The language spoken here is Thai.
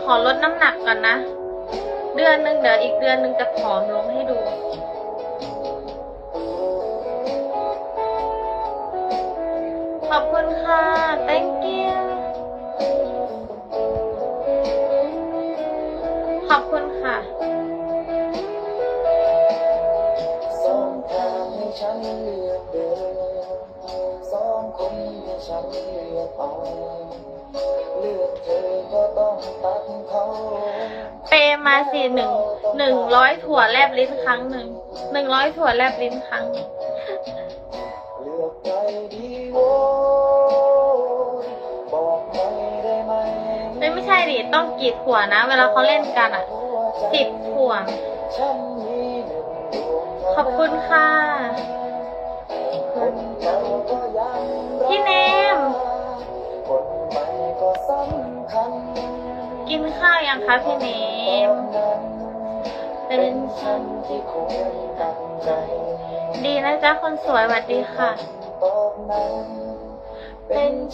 ขอลดน้ำหนักก่อนนะเดือนหนึ่งเดี๋ยวอีกเดือนหนึ่งจะผอมลงให้ดูขอบคุณค่ะ thank you ขอบคุณค่ะสองทางให้ฉันเลือกเดินสองคนให้ฉันเลือกเอาเลือกเธอก็ต้องตัดเขาเปมาสิ100ถั่วแลบลิ้นครั้งหนึ่ง100ถั่วแลบลิ้นครั้งเลือกใจดีโว้บอกหน่อยได้ไหมไม่ใช่ดิต้องกี่ถั่วนะเวลาเขาเล่นกันอ่ะ10ถั่วขอบคุณค่ะพี่เนมกินข้าวยังคะพี่เนมเป็นฉันที่คงตั้งใจดีนะจ๊ะคนสวยสวัสดีค่ะเป็น